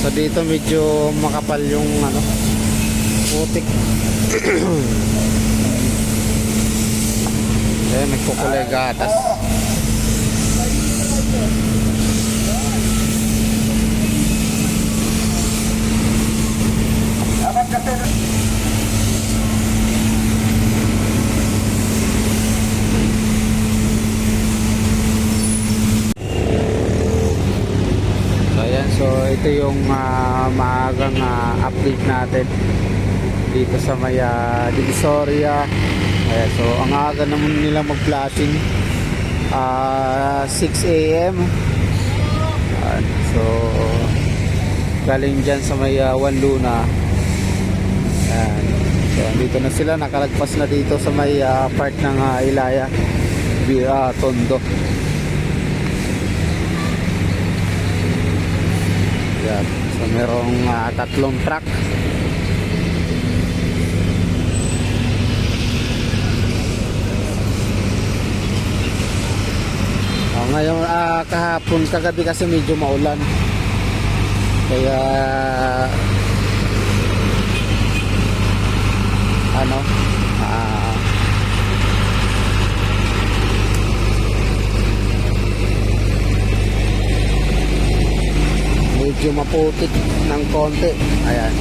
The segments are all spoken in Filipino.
So dito medyo makapal yung ano, putik. Ayan, nagkukulay gatas. So ito yung maagang update natin dito sa may Divisoria. Ayan, so ang aga naman nila mag-flashing 6 AM. So galing dyan sa may Juan Luna. Ayan. So dito na sila, nakalagpas na dito sa may part ng Ilaya Tondo. Yan. So merong 3 truck. Ngayon kahapon, kagabi kasi medyo maulan. Kaya ano medyo maputik ng konti. Ayan.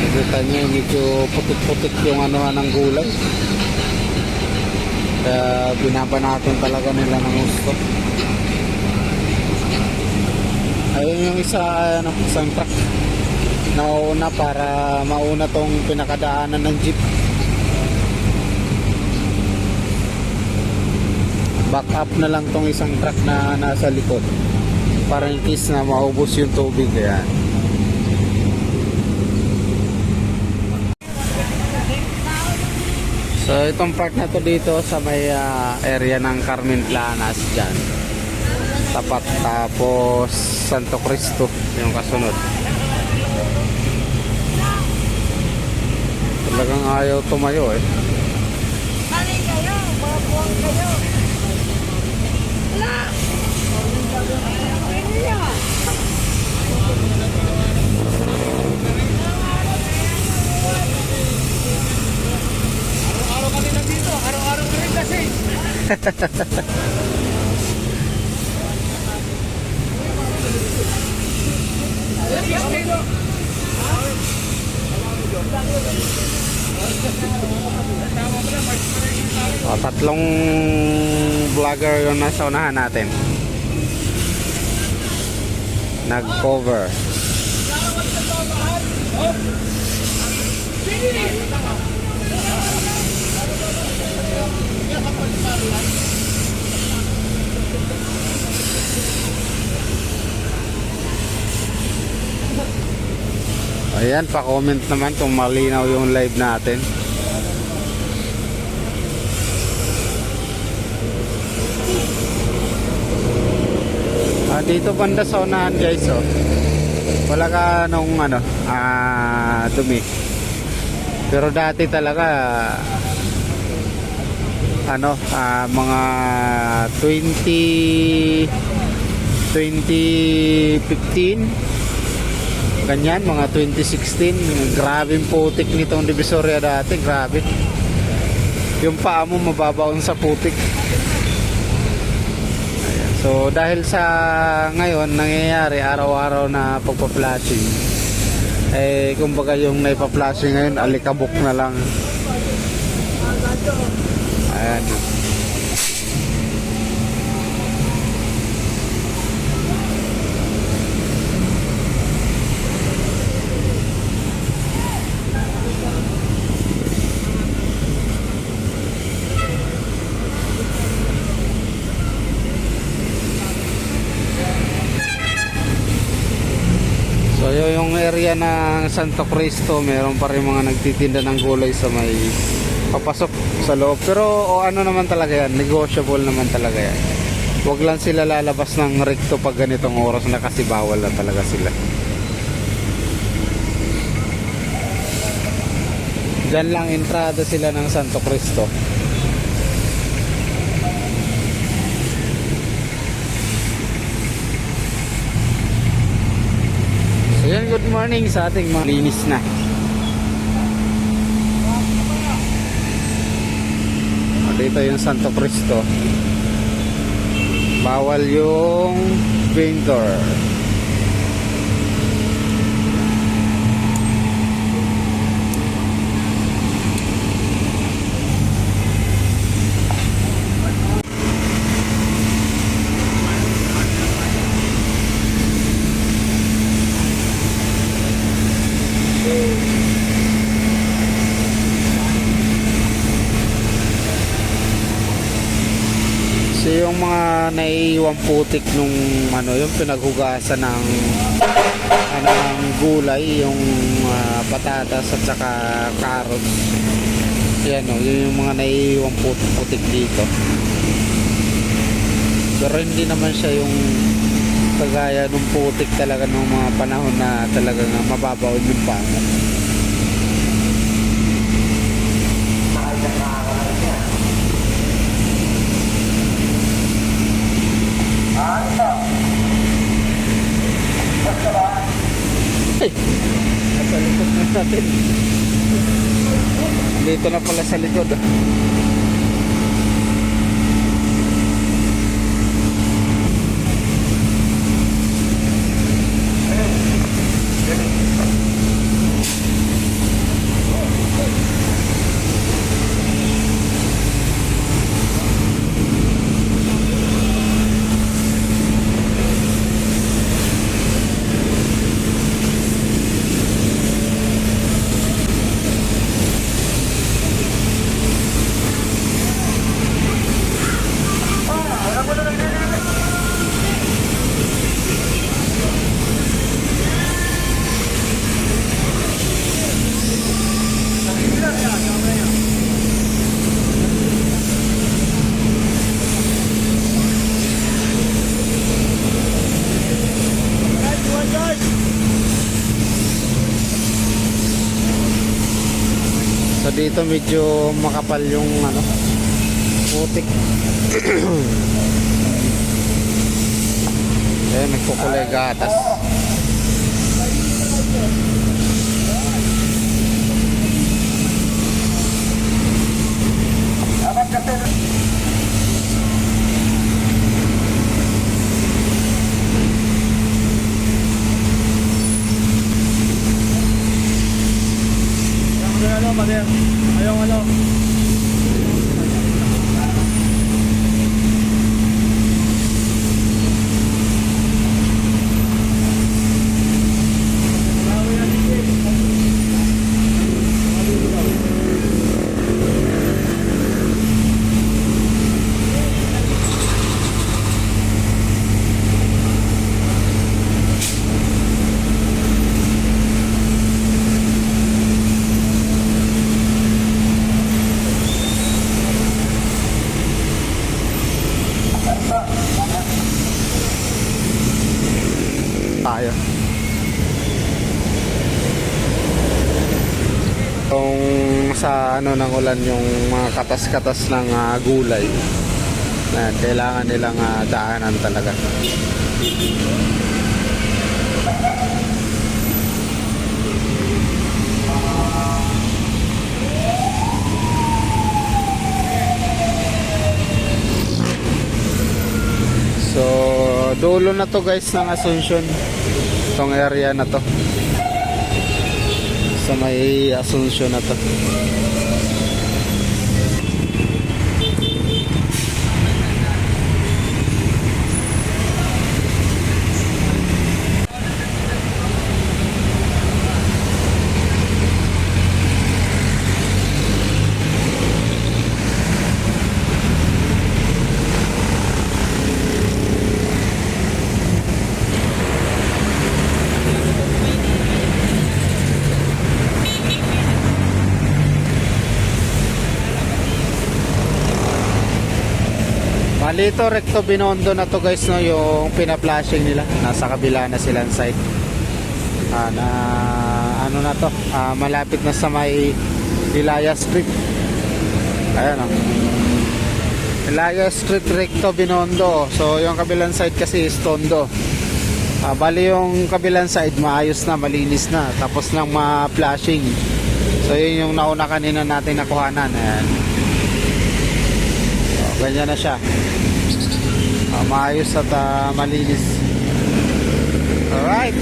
Nakita nyo, medyo putik-putik yung ano ng gulay. Kaya binabanatan talaga nila ng gusto. Ayun yung isang truck nauna para mauna tong pinakadaanan ng jeep. Back up na lang tong isang truck na nasa likod para in case na maubos yung tubig. Ayan. So itong part na to dito sa may area ng Carmen Planas dyan, tapat, tapos Santo Cristo yung kasunod. Talagang ayaw tumayo eh. Mali kayo, mga buwang kayo. Wala! Araw-araw kami nandito, araw-araw kami kasi. O, 3 vlogger yung nasa unahan natin, nag-cover. Ayan, pa-comment naman kung malinaw yung live natin. Dito banda sa unahan guys, oh. Wala ka nung dumi. Pero dati talaga mga 2015 ganyan, mga 2016, grabing putik nitong Divisoria dati, grabe. Yung paa mo mababaon sa putik. Ayan. So dahil sa ngayon nangyayari araw-araw na pagpa-flashing, kumbaga yung naipa-flashing ngayon alikabok na lang. Ayan. So yung area ng Santo Cristo, meron pa rin mga nagtitinda ng gulay sa may papasok sa loob. Pero ano naman talaga yan, negotiable naman talaga yan. Wag lang sila lalabas ng rekto pag ganitong oras na kasi bawal na talaga sila. Diyan lang entrada sila ng Santo Cristo. So yan, good morning sa ating mga linis na. Dito yung Santo Cristo. Bawal yung vendor. So yung mga naiiwang putik nung ano, yung pinaghugasan ng gulay, yung patatas at saka carrots. Yan o, yun yung mga naiiwang putik dito. Pero hindi naman siya yung kagaya nung putik talaga nung mga panahon na talagang mababaw yung pangat. Ay, nasa likod na natin. Dito na pala sa likod. So dito medyo makapal yung ano, putik. Eh, nagkukulay gatas. Ayaw ano. Tayo. Kung sa ano ng ulan yung mga katas-katas ng gulay na kailangan nilang daanan talaga. So dulo na to guys ng Asuncion, itong area na to, sa may Asuncion na to. Bali ito, Recto Binondo na to guys, no, yung pina-flashing nila. Nasa kabila na silang site. Na ano na to, malapit na sa may Ilaya Street. Ayan o. Ilaya Street, Recto Binondo. So yung kabilang side kasi is Tondo. Bali yung kabilang side maayos na, malinis na, tapos nang ma-flashing. So yun yung nauna kanina natin nakuhanan. Ayan. So, ganyan na siya. Maayos at malinis. Alright.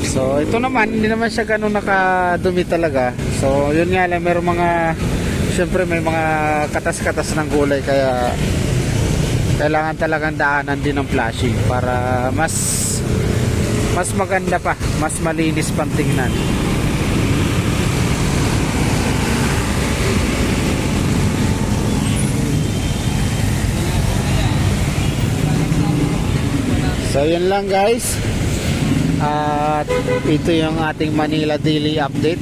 So ito naman, hindi naman siya ganun nakadumi talaga. So yun nga lang, meron mga, syempre may mga katas-katas ng gulay, kaya kailangan talagang daanan din ng flashing para mas maganda pa, mas malinis pang tingnan. So yun lang guys. At ito yung ating Manila Daily Update.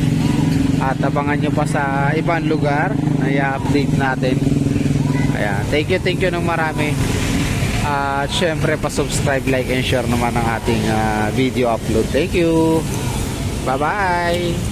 At abangan nyo pa sa ibang lugar na i-update natin. Ayan. Thank you ng marami. At syempre pa-subscribe, like and share naman ang ating video upload. Thank you. Bye bye.